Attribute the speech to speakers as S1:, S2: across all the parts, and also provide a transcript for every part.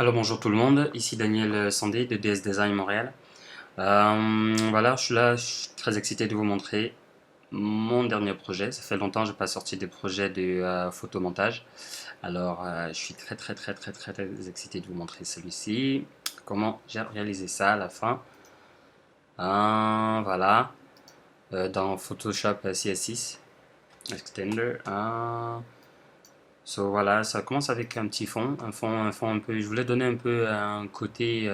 S1: Alors bonjour tout le monde, ici Daniel Sandé de DS Design Montréal. Voilà, je suis là, je suis très excité de vous montrer mon dernier projet. Ça fait longtemps que je n'ai pas sorti des projets de photomontage. Alors je suis très excité de vous montrer celui-ci. Comment j'ai réalisé ça à la fin. Voilà, dans Photoshop CS6 Extender. Voilà, ça commence avec un petit fond, un fond un peu. Je voulais donner un peu un côté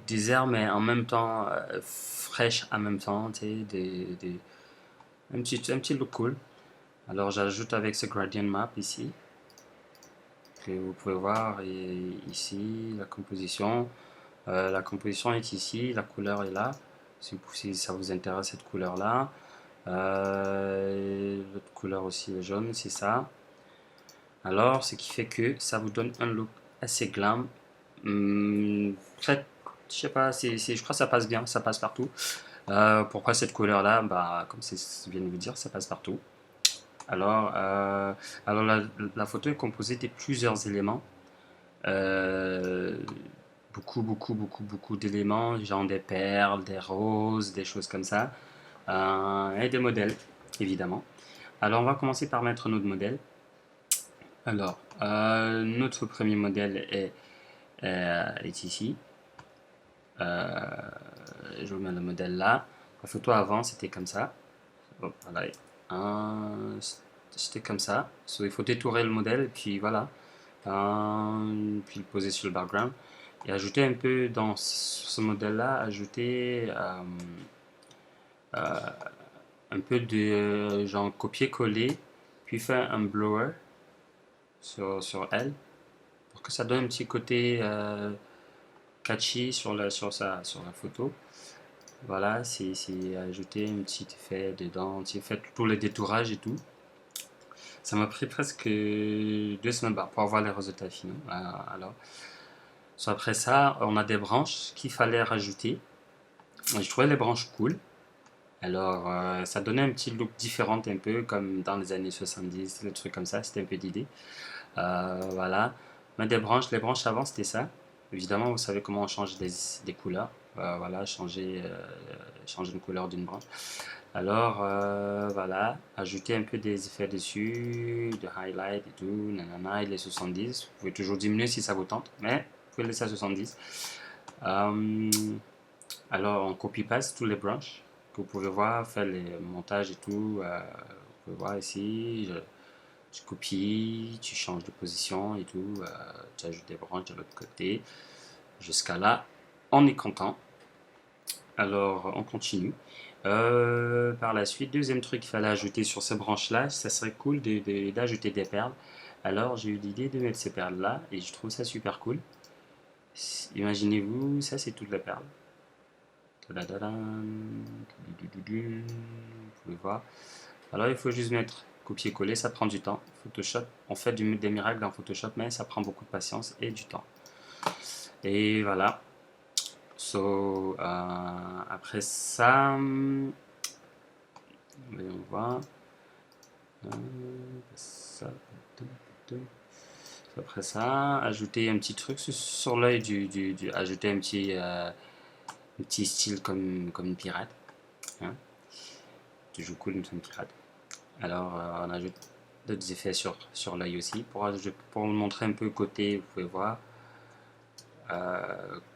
S1: désert, mais en même temps fraîche, en même temps, tu sais, un petit look cool. Alors j'ajoute avec ce gradient map ici, que vous pouvez voir ici la composition. La composition est ici, la couleur est là. Si ça vous intéresse cette couleur là. L'autre couleur aussi, le jaune, c'est ça. Alors, ce qui fait que ça vous donne un look assez glam. Très, je sais pas, je crois que ça passe bien, ça passe partout. Pourquoi cette couleur-là? Bah, comme je viens de vous dire, ça passe partout. Alors, la photo est composée de plusieurs éléments. Euh, beaucoup d'éléments, genre des perles, des roses, des choses comme ça. Et des modèles, évidemment. Alors, on va commencer par mettre notre modèle. Alors, notre premier modèle est ici. Je vous mets le modèle là. La photo avant, c'était comme ça. Hop, voilà. C'était comme ça. Il faut détourer le modèle, et puis voilà. Puis le poser sur le background. Et ajouter un peu dans ce modèle-là, ajouter un peu de genre copier-coller, puis faire un blower sur elle, pour que ça donne un petit côté catchy sur la photo. Voilà, c'est ajouter un petit effet dedans, un petit effet pour le détourage et tout. Ça m'a pris presque 2 semaines pour avoir les résultats finaux. Alors, après ça, on a des branches qu'il fallait rajouter. Je trouvais les branches cool. Alors, ça donnait un petit look différent un peu, comme dans les années 70, des trucs comme ça, c'était un peu d'idée. Voilà. Mais les branches avant, c'était ça. Évidemment, vous savez comment on change des couleurs. Voilà, changer une couleur d'une branche. Alors, voilà, ajouter un peu des effets dessus, de highlight et tout, nanana, il est 70. Vous pouvez toujours diminuer si ça vous tente, mais vous pouvez laisser à 70. Alors, on copie-paste tous les branches que vous pouvez voir, faire les montages et tout. Vous pouvez voir ici, tu copies, tu changes de position et tout, tu ajoutes des branches de l'autre côté. Jusqu'à là, on est content. Alors, on continue. Par la suite, deuxième truc qu'il fallait ajouter sur ces branches-là, ça serait cool d'ajouter des perles. Alors, j'ai eu l'idée de mettre ces perles-là et je trouve ça super cool. Imaginez-vous, ça c'est toute la perle. Vous pouvez voir. Alors, il faut juste mettre copier-coller, ça prend du temps. Photoshop, on fait des miracles dans Photoshop, mais ça prend beaucoup de patience et du temps. Et voilà. Après ça, voyons voir. Après ça, ajouter un petit truc sur l'œil ajouter un petit style comme une pirate. Hein. Toujours cool comme une pirate. Alors, on ajoute d'autres effets sur l'œil aussi pour vous montrer un peu côté, vous pouvez voir,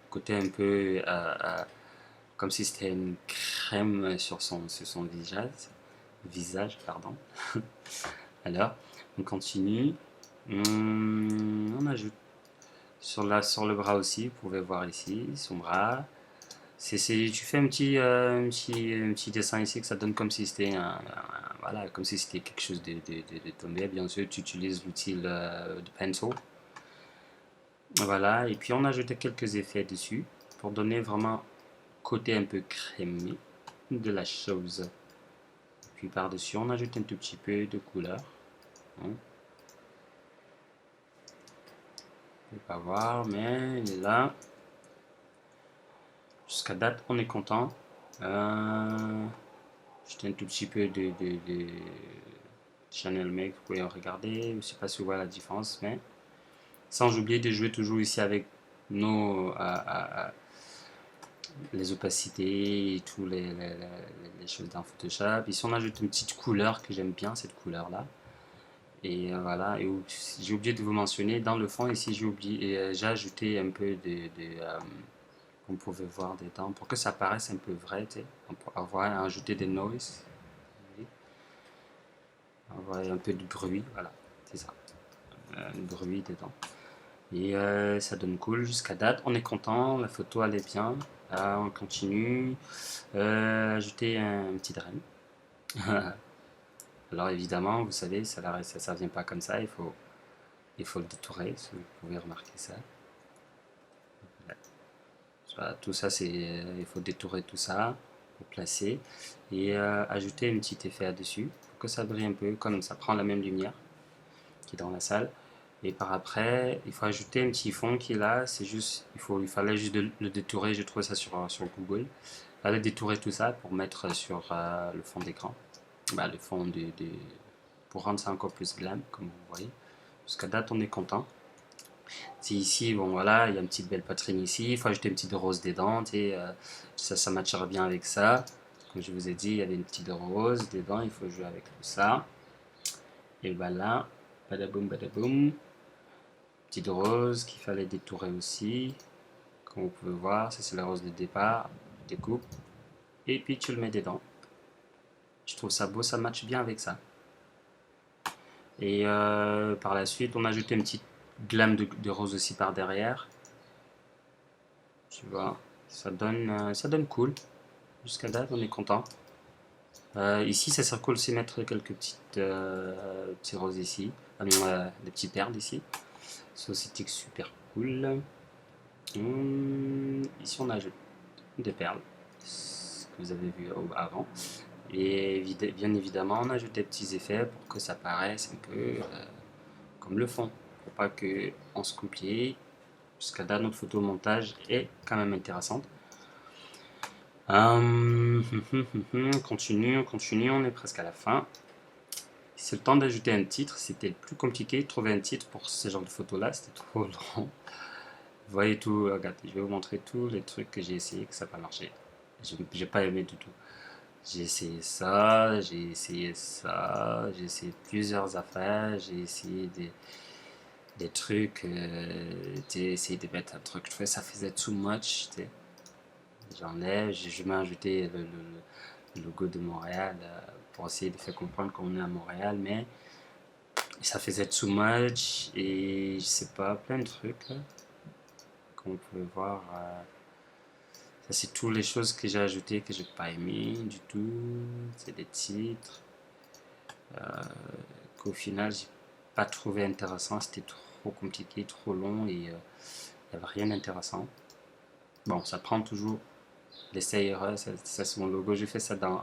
S1: côté un peu comme si c'était une crème sur son visage, pardon. Alors, on continue. On ajoute sur le bras aussi, vous pouvez voir ici, son bras. Tu fais un petit dessin ici que ça donne comme si c'était voilà, comme si c'était quelque chose de tombé. Bien sûr, tu utilises l'outil de pencil. Voilà, et puis on a ajouté quelques effets dessus pour donner vraiment côté un peu crémé de la chose. Puis par-dessus, on ajoute un tout petit peu de couleur. Hein. Je ne peux pas voir, mais il est là. Jusqu'à date, on est content. Juste un tout petit peu de Chanel Make, vous pouvez regarder. Je ne sais pas si vous voyez la différence, mais Sans oublier de jouer toujours ici avec nos les opacités et tous les choses dans Photoshop. Ici on ajoute une petite couleur que j'aime bien, cette couleur là. Et voilà, et j'ai oublié de vous mentionner, dans le fond ici j'ai ajouté un peu qu'on pouvait voir dedans pour que ça paraisse un peu vrai, tu sais. On peut avoir ajouté des noises, avoir un peu de bruit, voilà, c'est ça, un bruit dedans. Et ça donne cool jusqu'à date, on est content, la photo elle est bien. On continue, ajouter un petit drain. Alors évidemment, vous savez, ça vient pas comme ça, il faut le détourer, si vous pouvez remarquer ça. Voilà, tout ça, il faut détourer tout ça pour placer et ajouter un petit effet dessus pour que ça brille un peu, comme ça prend la même lumière qui est dans la salle. Et par après, il faut ajouter un petit fond qui est là, c'est juste, il fallait juste le détourer, j'ai trouvé ça sur Google. Il fallait détourer tout ça pour mettre sur le fond d'écran, bah, le fond pour rendre ça encore plus glam, comme vous voyez. Jusqu'à date, on est content. C'est ici, bon voilà, il y a une petite belle poitrine ici, il faut ajouter une petite rose dedans, et ça matchera bien avec ça. Comme je vous ai dit, il y avait une petite rose dedans, il faut jouer avec tout ça. Et voilà, badaboum badaboum. Petite rose qu'il fallait détourer aussi. Comme vous pouvez voir, ça c'est la rose de départ, découpe. Et puis tu le mets dedans. Je trouve ça beau, ça matche bien avec ça. Et par la suite, on a ajouté une petite glame de rose aussi par derrière. Tu vois, ça donne cool. Jusqu'à date, on est content. Ici, ça serait cool aussi mettre quelques petits roses ici. Des petites perles ici. Ça c'était super cool. Ici, on ajoute des perles. Ce que vous avez vu avant. Et bien évidemment, on ajoute des petits effets pour que ça paraisse un peu comme le fond. Pour pas qu'on se copie. Jusqu'à date, notre photomontage est quand même intéressante. Continue, on continue, on est presque à la fin. C'est le temps d'ajouter un titre. C'était plus compliqué de trouver un titre pour ce genre de photo là, c'était trop long. Vous voyez tout, regardez, je vais vous montrer tous les trucs que j'ai essayé que ça n'a pas marché. J'ai pas aimé du tout. J'ai essayé ça, j'ai essayé ça, j'ai essayé plusieurs affaires, j'ai essayé des trucs, j'ai essayé de mettre un truc, ça faisait too much, j'enlève, je m'ai ajouté le logo de Montréal pour essayer de faire comprendre qu'on est à Montréal, mais ça faisait too much et je sais pas, plein de trucs là, comme vous pouvez voir. Ça, c'est toutes les choses que j'ai ajoutées que j'ai pas aimé du tout. C'est des titres qu'au final j'ai pas trouvé intéressant. C'était trop compliqué, trop long et il n'y avait rien d'intéressant. Bon, ça prend toujours l'essai-erreur. Ça c'est mon logo. J'ai fait ça dans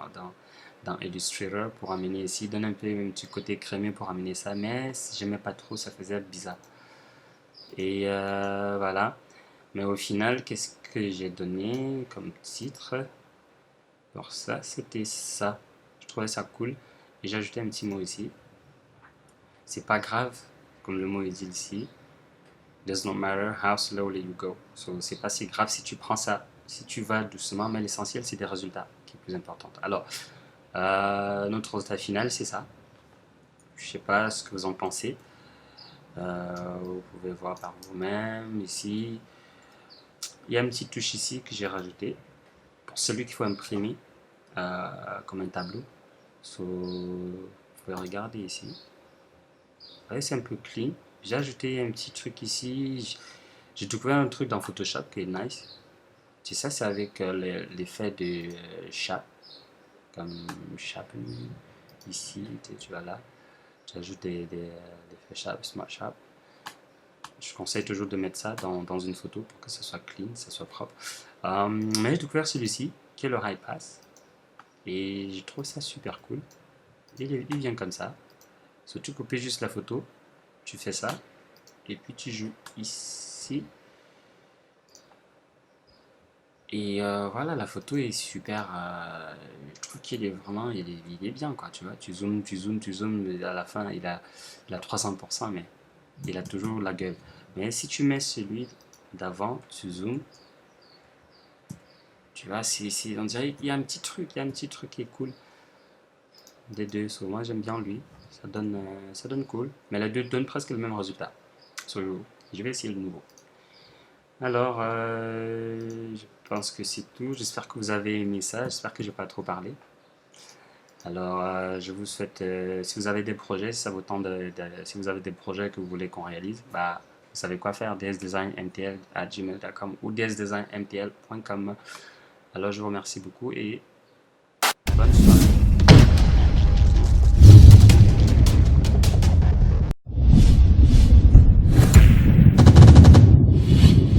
S1: Illustrator pour amener ici. Donne un peu un petit côté crémeux pour amener ça. Mais j'aimais pas trop, ça faisait bizarre. Et voilà. Mais au final, qu'est-ce que j'ai donné comme titre? Alors ça, c'était ça. Je trouvais ça cool. Et j'ai ajouté un petit mot ici. C'est pas grave, comme le mot est dit ici. Does not matter how slowly you go. So, c'est pas si grave si tu prends ça, si tu vas doucement, mais l'essentiel c'est des résultats qui est plus important. Alors, notre résultat final c'est ça. Je sais pas ce que vous en pensez. Vous pouvez voir par vous-même ici. Il y a une petite touche ici que j'ai rajouté pour celui qu'il faut imprimer comme un tableau. So, vous pouvez regarder ici. Vous voyez, c'est un peu clean. J'ai ajouté un petit truc ici. J'ai découvert un truc dans Photoshop qui est nice. C'est ça, c'est avec l'effet de Sharp. Comme Sharp ici, tu vois là. J'ajoute des effets Sharp, Smart Sharp. Je conseille toujours de mettre ça dans une photo pour que ça soit clean, ça soit propre. Mais j'ai découvert celui-ci, qui est le High Pass. Et je trouve ça super cool. Il vient comme ça. So, tu copies juste la photo, tu fais ça, et puis tu joues ici. Et voilà, la photo est super. Je trouve qu'il est vraiment, il est bien quoi, tu vois. Tu zoomes, à la fin il a 300%, mais il a toujours la gueule. Mais si tu mets celui d'avant, tu zoomes, tu vois, on dirait qu'il y a un petit truc, il y a un petit truc qui est cool des deux. So, moi j'aime bien lui, ça donne cool, mais les deux donnent presque le même résultat. So, je vais essayer le nouveau. Alors, je pense que c'est tout. J'espère que vous avez aimé ça. J'espère que je n'ai pas trop parlé. Alors, je vous souhaite, si vous avez des projets, si ça vous tente si vous avez des projets que vous voulez qu'on réalise, bah, vous savez quoi faire, dsdesignmtl@gmail.com ou dsdesignmtl.com. Alors, je vous remercie beaucoup et bonne soirée.